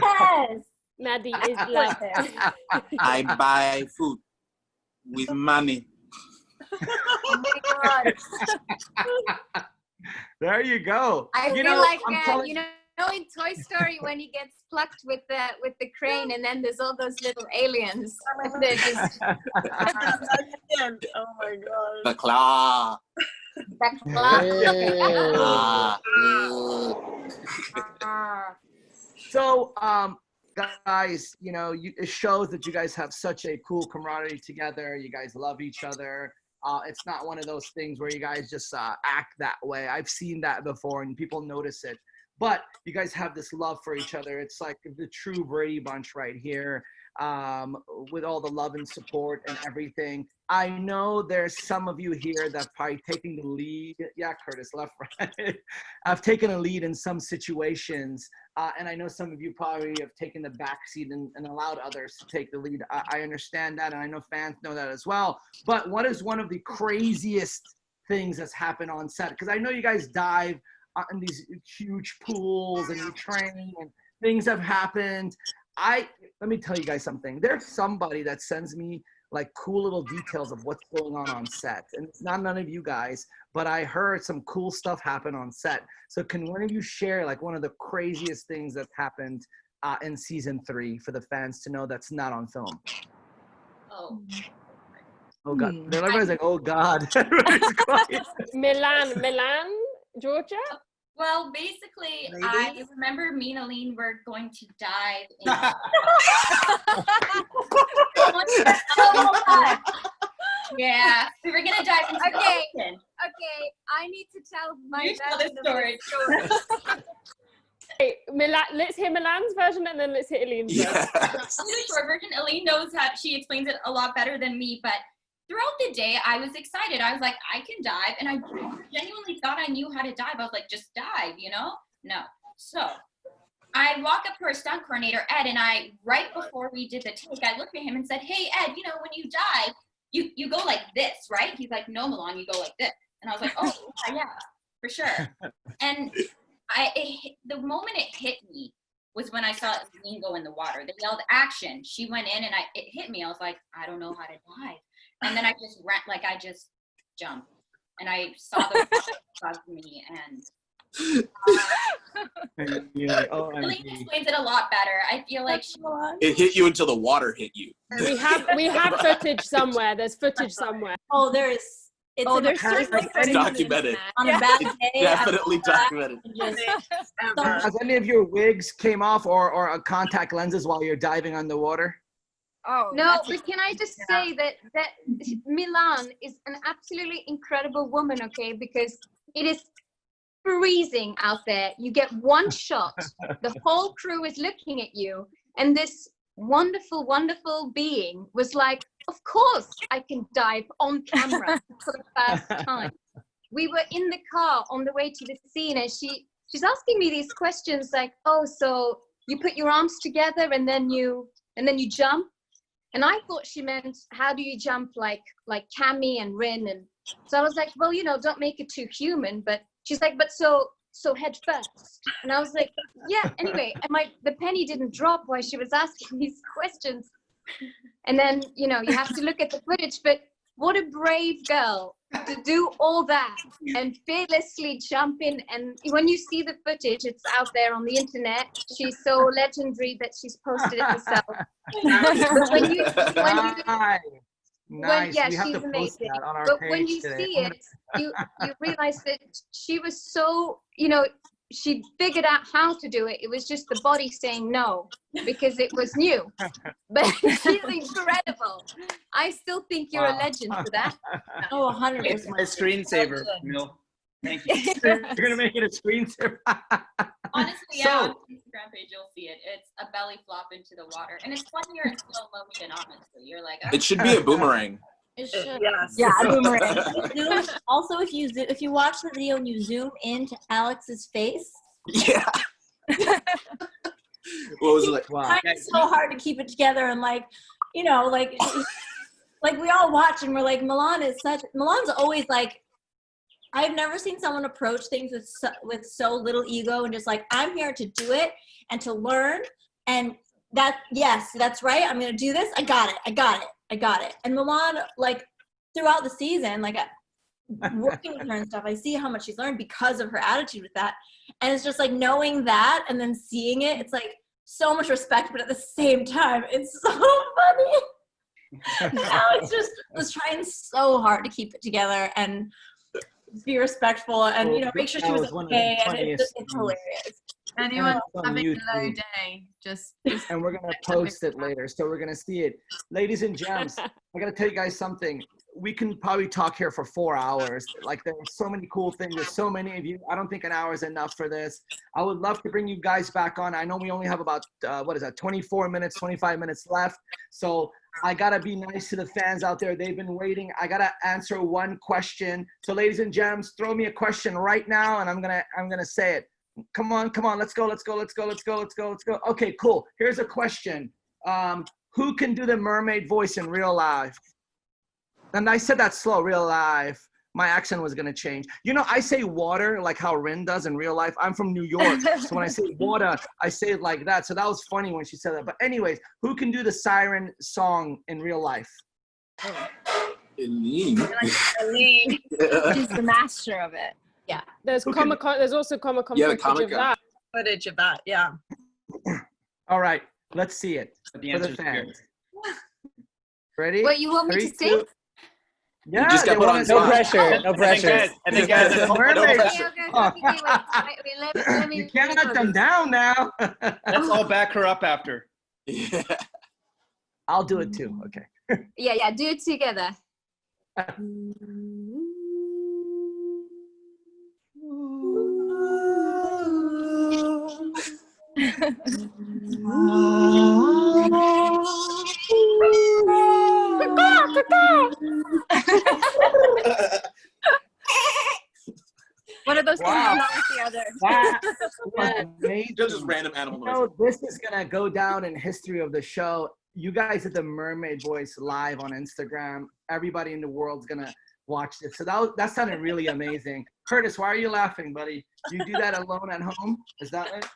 Yes. Maddie is love. I buy food with money. Oh my God. There you go. I you feel know, like telling- you know in Toy Story when he gets plucked with the crane, and then there's all those little aliens. And they're just Oh my God. The claw. So, guys, you know, it shows that you guys have such a cool camaraderie together. You guys love each other. It's not one of those things where you guys just act that way. I've seen that before, and people notice it. But you guys have this love for each other. It's like the true Brady Bunch right here, with all the love and support and everything. I know there's some of you here that probably taking the lead. Yeah, Curtis, left, right. I've taken a lead in some situations, and I know some of you probably have taken the back seat and allowed others to take the lead. I understand that, and I know fans know that as well. But what is one of the craziest things that's happened on set? Because I know you guys dive in these huge pools and you train and things have happened. Let me tell you guys something. There's somebody that sends me like cool little details of what's going on set. And it's not none of you guys, but I heard some cool stuff happen on set. So can one of you share like one of the craziest things that happened in season 3 for the fans to know that's not on film? Oh. Oh God, everybody's like, oh God. Everybody's quiet. Milan, Georgia? Well, basically, I remember me and Aline were going to dive in. Yeah, we were gonna dive into the ocean. Okay, I need to tell my You tell the story. Hey, let's hear Milan's version and then let's hear Eline's version. The short version, Aline knows how she explains it a lot better than me, but throughout the day, I was excited. I was like, I can dive, and I genuinely thought I knew how to dive. I was like, just dive, you know? No. So I walk up to our stunt coordinator, Ed, and right before we did the take, I looked at him and said, hey, Ed, you know, when you dive, you go like this, right? He's like, no, Milan, you go like this. And I was like, oh, yeah, for sure. And the moment it hit me was when I saw Aline go in the water. They yelled action. She went in, and it hit me. I was like, I don't know how to dive. And then I just ran, like I just jumped, and I saw the above me, and Aline explains it a lot better. I feel like it hit you until the water hit you. We have footage somewhere. There's footage somewhere. Oh, there is. It's documented. On a bad day, definitely documented. Has any of your wigs came off or contact lenses while you're diving underwater? Oh no, but can I just say that Milan is an absolutely incredible woman, okay? Because it is freezing out there. You get one shot, the whole crew is looking at you, and this wonderful, wonderful being was like, of course I can dive on camera for the first time. We were in the car on the way to the scene, and she's asking me these questions like, oh, so you put your arms together and then you jump? And I thought she meant, how do you jump like CAMI and Rin? And so I was like, well, you know, don't make it too human. But she's like, but so head first. And I was like, yeah, anyway. And the penny didn't drop while she was asking these questions. And then, you know, you have to look at the footage. But what a brave girl to do all that and fearlessly jump in. And when you see the footage, it's out there on the internet. She's so legendary that she's posted it herself. Nice. Yeah, we have she's to post amazing. that on our But page when you today. see it, you realize that she was so, you know, she figured out how to do it. It was just the body saying no because it was new. But she's incredible. I still think you're a legend for that. Oh, 100%. It's my screensaver, Mill. Thank you. You're gonna make it a screensaver. honestly, yeah, on the Instagram page you'll see it. It's a belly flop into the water, and it's funnier in slow motion. Honestly, you're like, It should be a boomerang. It should. Yes. Yeah, a boomerang. Also, if you watch the video and you zoom into Alex's face, Yeah. What was it like? Wow. it's so hard to keep it together and like, you know, like we all watch and we're like, Milan's always like, I've never seen someone approach things with so little ego and just like, I'm here to do it and to learn. And yes, that's right. I'm going to do this. I got it. And Milan, like throughout the season, like working with her and stuff, I see how much she's learned because of her attitude with that. And it's just like knowing that and then seeing it, it's like so much respect, but at the same time, it's so funny. Alex just was trying so hard to keep it together and be respectful and, you know, make sure she was okay. And it's hilarious. Anyone on having YouTube. a low day, just And we're gonna post it later, so we're gonna see it. Ladies and gents, I gotta tell you guys something. We can probably talk here for 4 hours. Like, there are so many cool things. There's so many of you. I don't think an hour is enough for this. I would love to bring you guys back on. I know we only have about 24 minutes, 25 minutes left. So I gotta be nice to the fans out there. They've been waiting. I gotta answer one question. So ladies and gents, throw me a question right now, and I'm gonna say it. Come on, let's go. Okay, cool. Here's a question. Who can do the mermaid voice in real life? And I said that slow, real life. My accent was gonna change. You know, I say water like how Rin does in real life. I'm from New York, so when I say water, I say it like that. So that was funny when she said that. But anyways, who can do the Siren song in real life? ELINE. ELINE. She's the master of it. There's comiccon. There's also comiccon Yeah, the footage of Comic-Con. that. Footage of that, yeah. All right, let's see it But the for the answer's here. fans. Ready? What, you want me to 3, sing? 2. Yeah, just got they put wanna on know. No pressure. No pressure. I think guys, No Mermaid. pressure. Okay, wait, let me You can't let them down now. let's all back her up after. Yeah. I'll do it too. Okay. Yeah, do it together. One of those things Wow. is not like the other. That was amazing. Just random animal You noise. know, this is gonna go down in history of the show. You guys did the Mermaid Voice live on Instagram. Everybody in the world's gonna watch this. So that sounded really amazing. Curtis, why are you laughing, buddy? Do you do that alone at home? Is that it?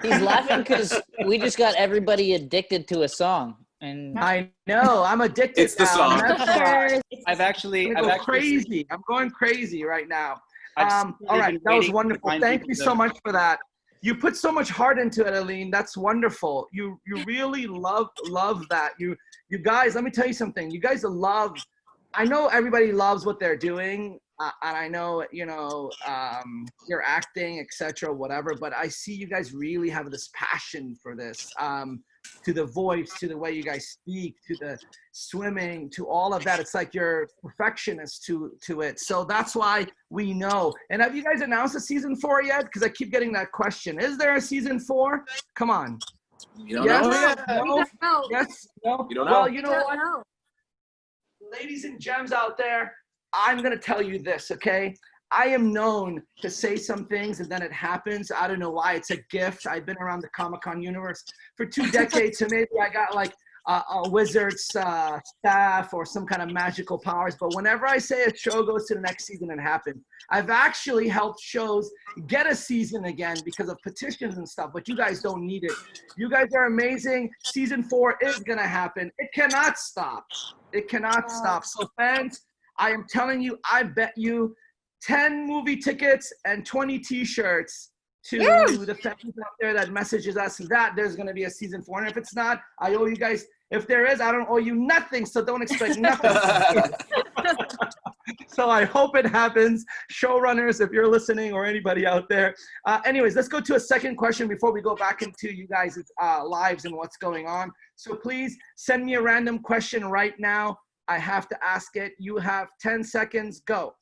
He's laughing because we just got everybody addicted to a song. And I know. I'm addicted. It's the now. song. That's why. I've actually, I'm gonna go crazy. I'm going crazy right now. All right, that was wonderful. Thank you so much for that. You put so much heart into it, ELINE. That's wonderful. You really love that. You guys, let me tell you something. You guys love. I know everybody loves what they're doing, and I know you're acting, etc., whatever. But I see you guys really have this passion for this. To the voice, to the way you guys speak, to the swimming, to all of that. It's like you're perfectionists to it. So that's why we know. And have you guys announced a season 4 yet? Because I keep getting that question. Is there a season 4? Come on. You don't Yes? know? We don't know. Yes? No? You don't know? Well, you We know don't what? know. Ladies and gems out there, I'm going to tell you this, okay? I am known to say some things and then it happens. I don't know why. It's a gift. I've been around the Comic-Con universe for 2 decades, so maybe I got like a wizard's staff or some kind of magical powers. But whenever I say a show goes to the next season, it happens. I've actually helped shows get a season again because of petitions and stuff, but you guys don't need it. You guys are amazing. Season 4 is going to happen. It cannot stop. It cannot stop. So fans, I am telling you, I bet you 10 movie tickets and 20 t-shirts to the fans out there that messages us that there's going to be a season 4. And if it's not, I owe you guys. If there is, I don't owe you nothing, so don't expect nothing. So I hope it happens. Showrunners, if you're listening, or anybody out there. Anyways, let's go to a second question before we go back into you guys' lives and what's going on. So please send me a random question right now. I have to ask it. You have 10 seconds. Go.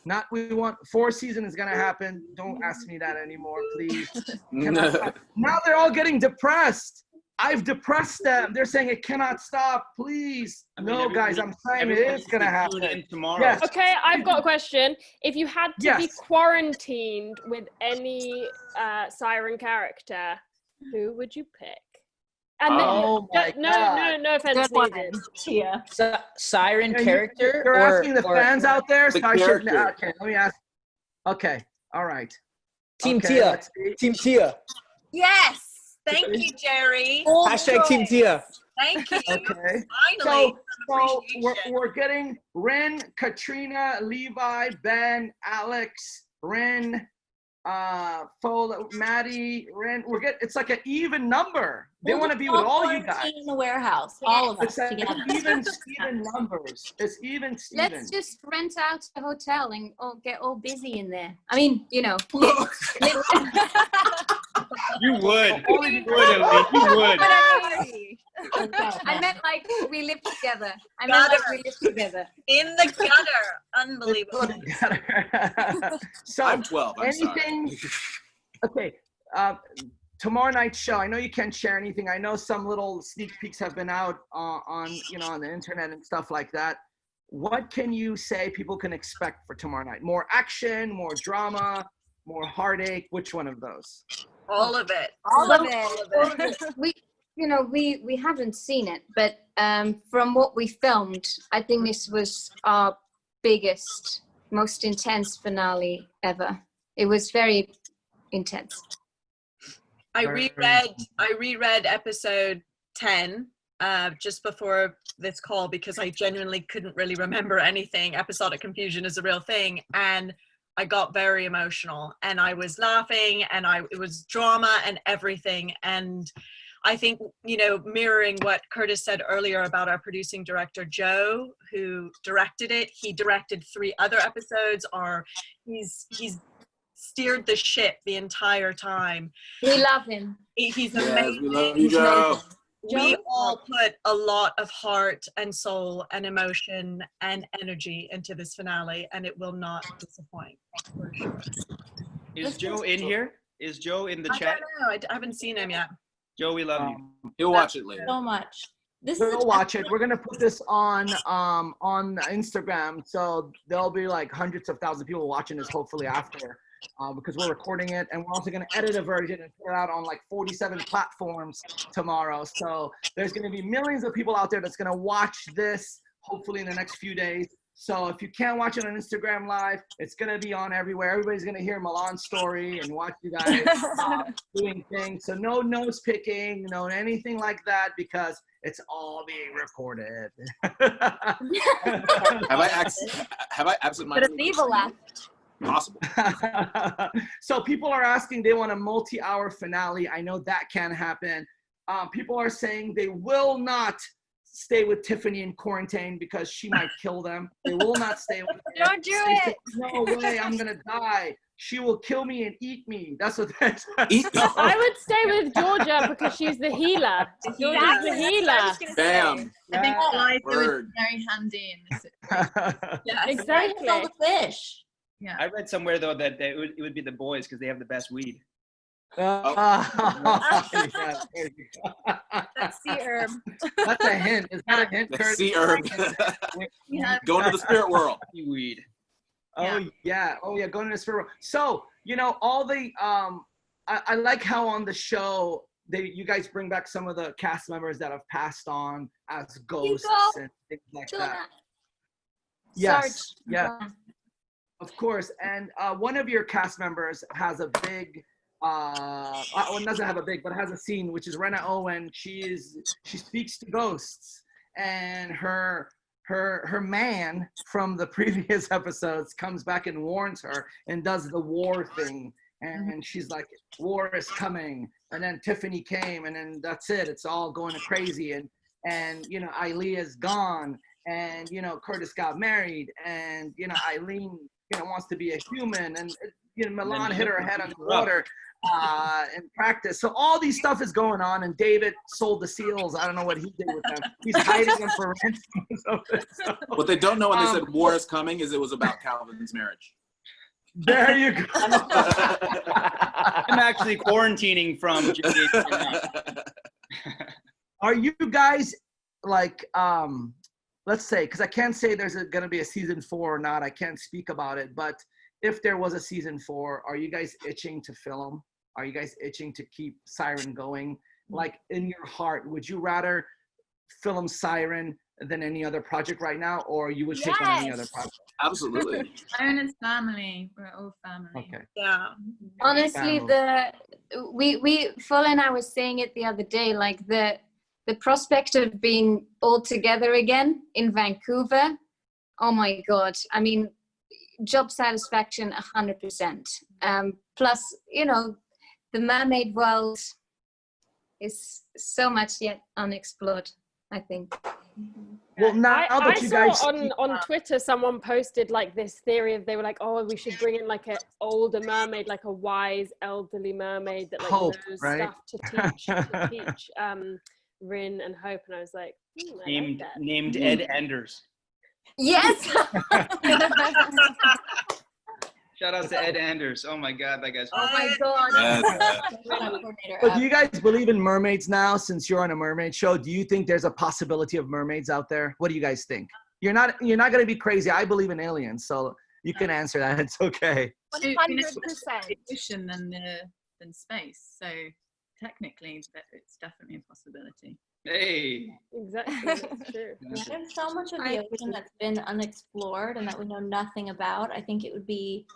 Not we want 4 season is gonna happen. Don't ask me that anymore, please. Now they're all getting depressed. I've depressed them. They're saying it cannot stop. Please. I mean, No, guys, I'm saying it is gonna happen. Tomorrow. Yes. Okay, I've got a question. If you had to be Yes. quarantined with any Siren character, who would you pick? And Oh my God. no offense Good one. needed. Tia. Siren Yeah, character? You're or, asking the or fans out there, The so I should. character. Okay, let me ask. Okay, all right. Team Okay, Tia. let's see. Team Tia. Yes. Thank you, Jerry. Hashtag Team Tia. Thank you. Okay. Finally. So appreciation. we're getting Ren, Katrina, Levi, Ben, Alex, Ren, FOLA, Maddie, Ren. It's like an even number. They want to be with all you guys. In the warehouse, all of us It's like together. even Steven numbers. It's even Steven. Let's just rent out a hotel and get all busy in there. I mean, You would. You would, ELINE. You would. I meant like we live together. I meant like we live together. In the gutter. Unbelievable. So I'm 12. I'm anything? sorry. Okay. Tomorrow night's show. I know you can't share anything. I know some little sneak peeks have been out on on the internet and stuff like that. What can you say people can expect for tomorrow night? More action, more drama, more heartache. Which one of those? All of it. All of it. We haven't seen it, but from what we filmed, I think this was our biggest, most intense finale ever. It was very intense. I reread episode 10 just before this call because I genuinely couldn't really remember anything. Episodic confusion is a real thing. And I got very emotional and I was laughing and it was drama and everything. And I think, you know, mirroring what Curtis said earlier about our producing director, Joe, who directed it, he directed 3 other episodes, or he's steered the ship the entire time. We love him. He's Yes, amazing. we love you, Joe. We all put a lot of heart and soul and emotion and energy into this finale, and it will not disappoint. For sure. Is Joe in here? Is Joe in the I chat? don't know. I haven't seen him yet. Joe, we love you. He'll watch it later. So much. This We'll is watch it. We're gonna put this on Instagram, so there'll be like hundreds of thousands of people watching this hopefully after, because we're recording it, and we're also gonna edit a version and put it out on like 47 platforms tomorrow. So there's gonna be millions of people out there that's gonna watch this hopefully in the next few days. So if you can't watch it on Instagram Live, it's gonna be on everywhere. Everybody's gonna hear Millan's story and watch you guys doing things. So no nose picking, no anything like that, because it's all being recorded. Have I absent-mindedly? But it's evil left. Possible. So people are asking, they want a multi-hour finale. I know that can happen. People are saying they will not stay with Tiffany in quarantine because she might kill them. They will not stay with her. Don't do They it. say, no way, I'm gonna die. She will kill me and eat me. That's what they're I would stay with Georgia because she's the healer. Georgia's the healer. Bam. I think Eliza was Word. very handy in this situation. Yes. Exactly. all the fish. Yeah. I read somewhere though that it would be the boys because they have the best weed. Yeah, there you go. That's sea herb. That's a hint. Is that a hint, The Kurt? sea herb. Going to the spirit world. Weed. Oh yeah, going to the spirit world. So, you know, all the I like how on the show you guys bring back some of the cast members that have passed on as ghosts and things like that. Yes, yeah, of course. And one of your cast members has a big well, doesn't have a big, but has a scene, which is Rena Owen. She speaks to ghosts, and her man from the previous episodes comes back and warns her and does the war thing, and she's like, war is coming. And then Tiffany came, and then that's it, it's all going crazy, and you know, AYLYA's gone, and you know, Curtis got married, and you know, Eileen, you know, wants to be a human, and you know, Millan hit her head on the water in practice. So all these stuff is going on, and David sold the seals. I don't know what he did with them. He's hiding them for rent. So, what they don't know when they said war is coming is it was about Calvin's marriage. There you go. I'm actually quarantining from Judy. Are you guys like, let's say, because I can't say there's going to be a season 4 or not. I can't speak about it, but if there was a season 4, are you guys itching to film? Are you guys itching to keep Siren going? Like, in your heart, would you rather film Siren than any other project right now, or you would take on any other project? Absolutely. Siren is family. We're all family. Okay. Yeah. Honestly, we FOLA and I were saying it the other day, like the prospect of being all together again in Vancouver. Oh my God. I mean, job satisfaction 100%. Plus, you know, the mermaid world is so much yet unexplored, I think. Well, now I that you guys saw on Twitter, someone posted like this theory of, they were like, oh, we should bring in like an older mermaid, like a wise elderly mermaid that like Hope, knows right? stuff to teach Rin and Hope. And I was like, named Ed Anders. Yes. Shout out to Ed Anders. Oh my God, that guy's. Oh my God. But do you guys believe in mermaids now, since you're on a mermaid show? Do you think there's a possibility of mermaids out there? What do you guys think? You're not going to be crazy. I believe in aliens, so you can answer that. It's okay. 100%. Ocean than space. So technically, it's definitely a possibility. Hey. Exactly, that's true. There's so much of the ocean that's been unexplored and that we know nothing about. I think it would be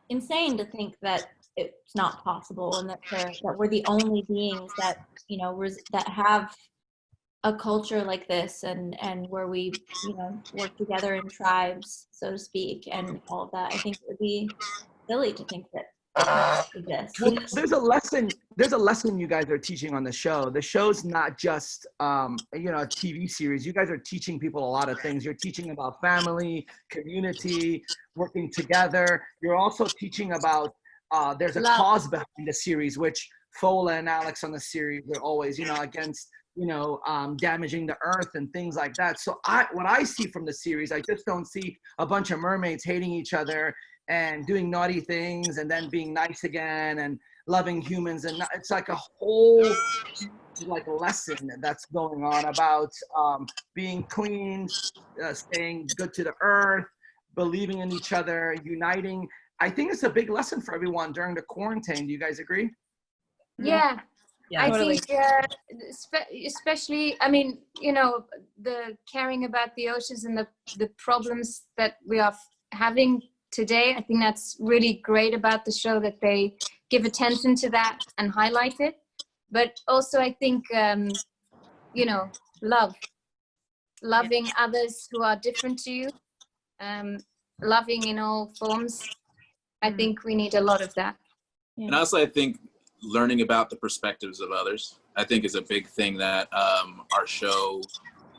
insane to think that it's not possible and that we're the only beings that, you know, that have a culture like this and where we, you know, work together in tribes, so to speak, and all of that. I think it would be silly to think that it doesn't exist. Well, there's a lesson you guys are teaching on the show. The show's not just you know, a TV series. You guys are teaching people a lot of things. You're teaching about family, community, working together. You're also teaching about there's a cause behind the series, which FOLA and Alex on the series are always, you know, against, you know, damaging the earth and things like that. So what I see from the series, I just don't see a bunch of mermaids hating each other and doing naughty things and then being nice again and loving humans. And it's like a whole like lesson that's going on about being queens, staying good to the earth, believing in each other, uniting. I think it's a big lesson for everyone during the quarantine. Do you guys agree? Yeah. Yeah, I totally. think especially, I mean, you know, the caring about the oceans and the problems that we are having today, I think that's really great about the show, that they give attention to that and highlight it. But also I think, you know, loving others who are different to you, loving in all forms. I think we need a lot of that. And also I think learning about the perspectives of others, I think, is a big thing that our show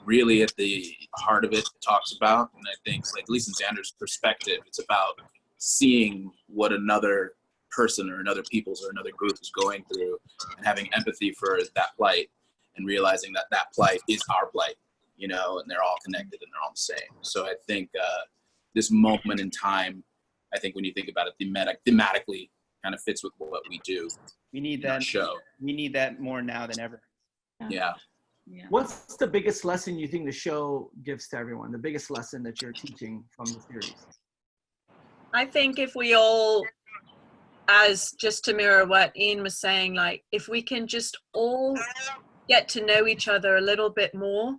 really at the heart of it talks about. And I think, like, at least in Xander's perspective, it's about seeing what another person or another people's or another group is going through and having empathy for that plight and realizing that that plight is our plight, you know, and they're all connected and they're all the same. So I think this moment in time, I think when you think about it thematically, kind of fits with what we do. We need that show. We need that more now than ever. Yeah. What's the biggest lesson you think the show gives to everyone? The biggest lesson that you're teaching from the series? I think if we all, as just to mirror what Ian was saying, like if we can just all get to know each other a little bit more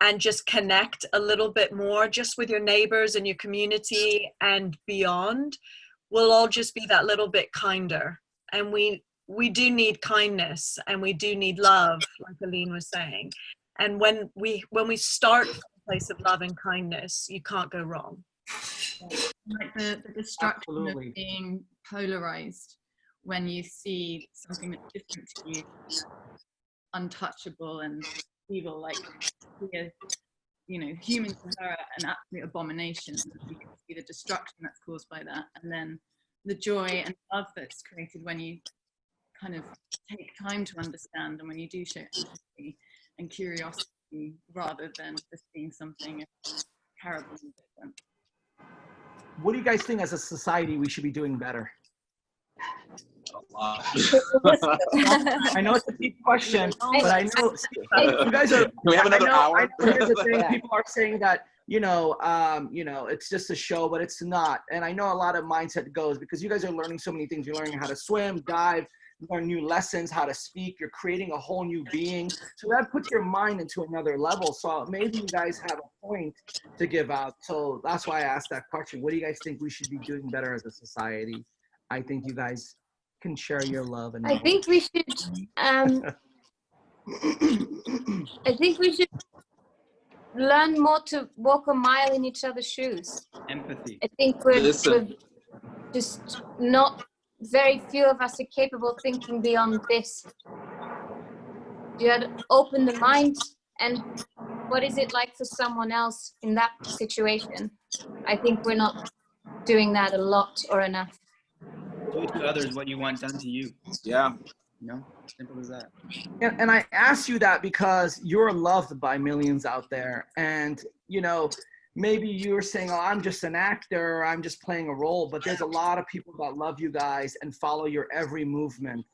and just connect a little bit more just with your neighbors and your community and beyond, we'll all just be that little bit kinder. And we do need kindness and we do need love, like Eline was saying. And when we start from a place of love and kindness, you can't go wrong. Like the destruction of being polarized when you see something that's different to you, untouchable and evil, like you know, humans are an absolute abomination. You can see the destruction that's caused by that, and then the joy and love that's created when you kind of take time to understand and when you do show empathy and curiosity rather than just being something terrible and different. What do you guys think as a society we should be doing better? I know it's a deep question, but I know you guys are. Can we have another hour? I know here's the thing: people are saying that you know, it's just a show, but it's not. And I know a lot of mindset goes because you guys are learning so many things. You're learning how to swim, dive, learn new lessons, how to speak. You're creating a whole new being. So that puts your mind into another level. So maybe you guys have a point to give out. So that's why I asked that question. What do you guys think we should be doing better as a society? I think you guys can share your love and I think we should I think we should learn more to walk a mile in each other's shoes. Empathy. I think we're just not, very few of us are capable of thinking beyond this. You had to open the mind and what is it like for someone else in that situation? I think we're not doing that a lot or enough. Do to others what you want done to you. Yeah. You know, simple as that. And I ask you that because you're loved by millions out there. And, you know, maybe you're saying, oh, I'm just an actor, I'm just playing a role. But there's a lot of people that love you guys and follow your every movement,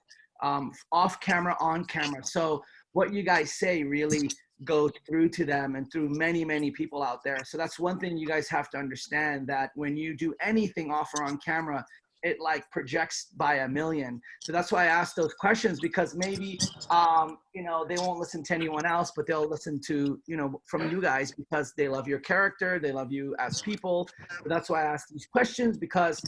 off camera, on camera. So what you guys say really goes through to them and through many, many people out there. So that's one thing you guys have to understand, that when you do anything off or on camera, it like projects by a million. So that's why I asked those questions, because maybe, you know, they won't listen to anyone else, but they'll listen to, you know, from you guys because they love your character, they love you as people. So that's why I asked these questions, because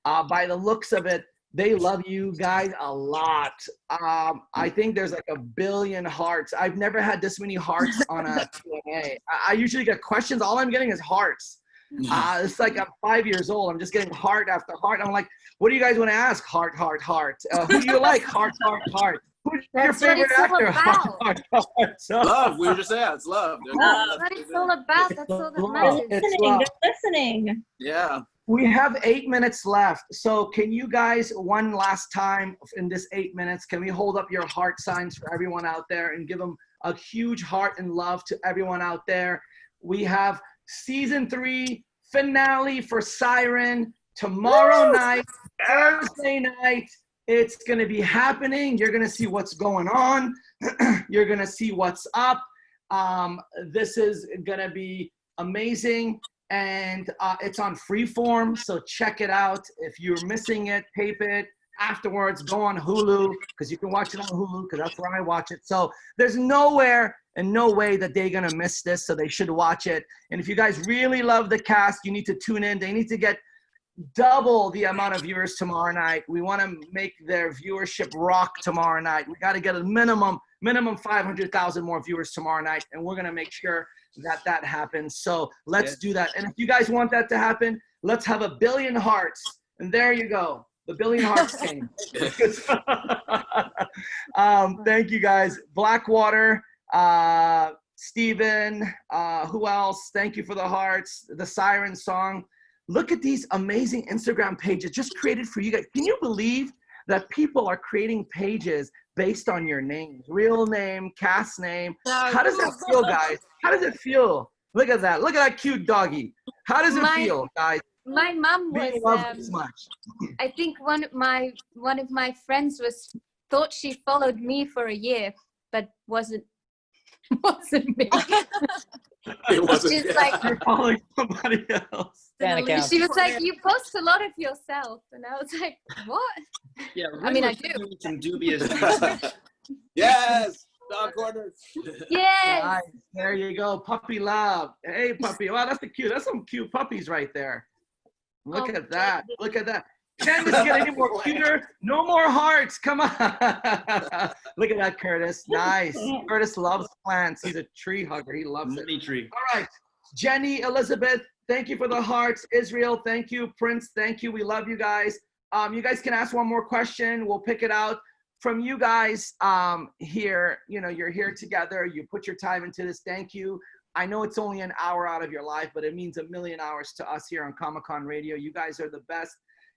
by the looks of it, They love you guys a lot. I think there's like 1 billion hearts. I've never had this many hearts on a Q&A. I usually get questions. All I'm getting is hearts. It's like I'm 5 years old. I'm just getting heart after heart. I'm like, what do you guys want to ask? Heart, heart, heart. Who do you like? Heart, heart, heart. Who's your favorite actor? Heart, heart, heart. So, Love. We were just saying it's love. That's what it's all about. That's all that matters. They're listening. Yeah. we have 8 minutes left. So can you guys, one last time in this 8 minutes, can we hold up your heart signs for everyone out there and give them a huge heart and love to everyone out there? We have season 3 finale for Siren tomorrow night, Thursday night. It's going to be happening. You're going to see what's going on. You're going to see what's up. This is going to be amazing. And it's on Freeform, so check it out. If you're missing it, tape it. Afterwards, go on Hulu, because you can watch it on Hulu, because that's where I watch it. So there's nowhere and no way that they're going to miss this, so they should watch it. And if you guys really love the cast, you need to tune in. They need to get double the amount of viewers tomorrow night. We want to make their viewership rock tomorrow night. We got to get a minimum 500,000 more viewers tomorrow night, and we're going to make sure that happens. So let's do that. And if you guys want that to happen, let's have 1 billion hearts. And there you go. The 1 billion hearts came. Thank you guys. Blackwater, Steven, who else? Thank you for the hearts. The Siren song. Look at these amazing Instagram pages just created for you guys. Can you believe that people are creating pages based on your names, real name, cast name? How does that feel, guys? How does it feel? Look at that. Look at that cute doggy. How does it feel, guys? My mom was this much. I think one of my friends thought she followed me for a year, but wasn't me. It wasn't. She's like, you're following somebody else. She was like, you post a lot of yourself, and I was like, what? Yeah, I mean, I do. Some dubious. Yes, dog corner. Yes. Nice. There you go, puppy love. Hey, puppy. Wow, that's that's some cute puppies right there. Look at that. Look at that. Can this get any more cuter? No more hearts. Come on. Look at that, Curtis. Nice. Curtis loves plants. He's a tree hugger. He loves it. Tree. All right. Jenny, Elizabeth, thank you for the hearts. Israel, thank you. Prince, thank you. We love you guys. You guys can ask one more question. We'll pick it out from you guys here. You know, you're here together. You put your time into this. Thank you. I know it's only an hour out of your life, but it means 1 million hours to us here on Comic-Con Radio. You guys are the best.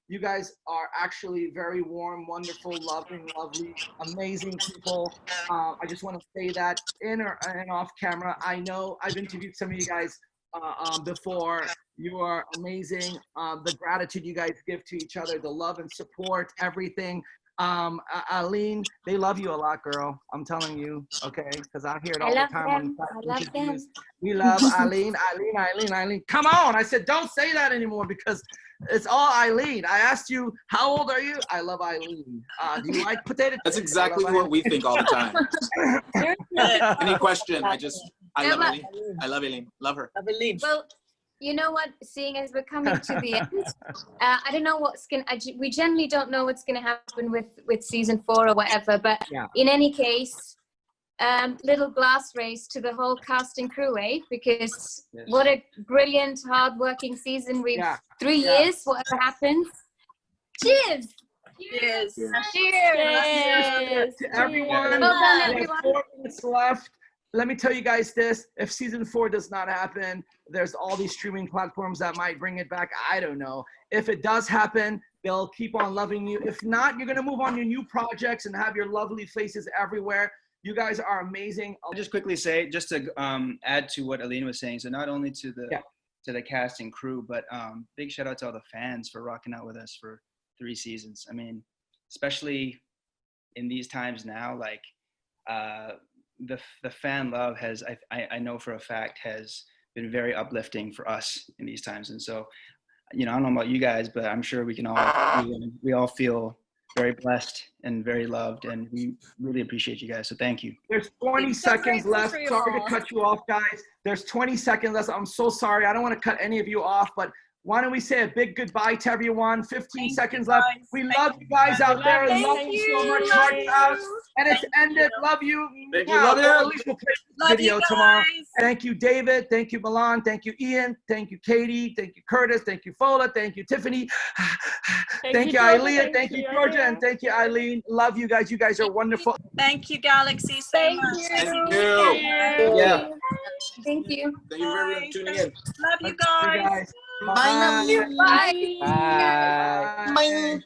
You guys are actually very warm, wonderful, loving, lovely, amazing people. I just want to say that in and off camera. I know I've interviewed some of you guys before. You are amazing. The gratitude you guys give to each other, the love and support, everything. ELINE, they love you a lot, girl. I'm telling you, okay? Because I hear it all the time. I love them. We love ELINE, ELINE. Come on. I said, don't say that anymore because it's all ELINE. I asked you, how old are you? I love ELINE. Do you like potato chips? That's exactly what we think all the time. Any question? I love ELINE. I love ELINE. Love her. Well, you know what? Seeing as we're coming to the end, I don't know what's we generally don't know what's gonna happen with season 4 or whatever. But in any case, little glass race to the whole cast and crew, eh? Because what a brilliant, hard-working season. We've 3 years. Whatever happens. Cheers. Cheers. Cheers. To everyone. Well done, We have everyone. 4 minutes left. Let me tell you guys this. If season 4 does not happen, there's all these streaming platforms that might bring it back. I don't know. If it does happen, they'll keep on loving you. If not, you're going to move on to new projects and have your lovely faces everywhere. You guys are amazing. I'll just quickly say, just to add to what ELINE was saying, so not only to the cast and crew, but big shout out to all the fans for rocking out with us for 3 seasons. I mean, especially in these times now, like the fan love has, I know for a fact, has been very uplifting for us in these times. And so, you know, I don't know about you guys, but I'm sure we all feel very blessed and very loved, and we really appreciate you guys. So thank you. There's 20 seconds left. Sorry to cut you off, guys. There's 20 seconds left. I'm so sorry. I don't want to cut any of you off, but Why don't we say a big goodbye to everyone? 15 Thank seconds you, left. guys. We Thank love you guys out there. Thank Love you so much. you. Hearts out. And it's Thank ended. Love you. Thank you. Wow. Love you. Well, at least we'll play this Love video you tomorrow. guys. Thank you, David. Thank you, Milan. Thank you, Ian. Thank you, Katie. Thank you, Curtis. Thank you, Fola. Thank you, Tiffany. Thank you, Georgia. AYLYA. Thank you, Georgia. And thank you, Eileen. Love you guys. You guys are wonderful. Thank you, Galaxy, so Thank much. you. Thank you. Yeah. Thank you. Thank you for tuning in. Love you You guys. guys. Bye. Bye. Bye. Bye. Bye.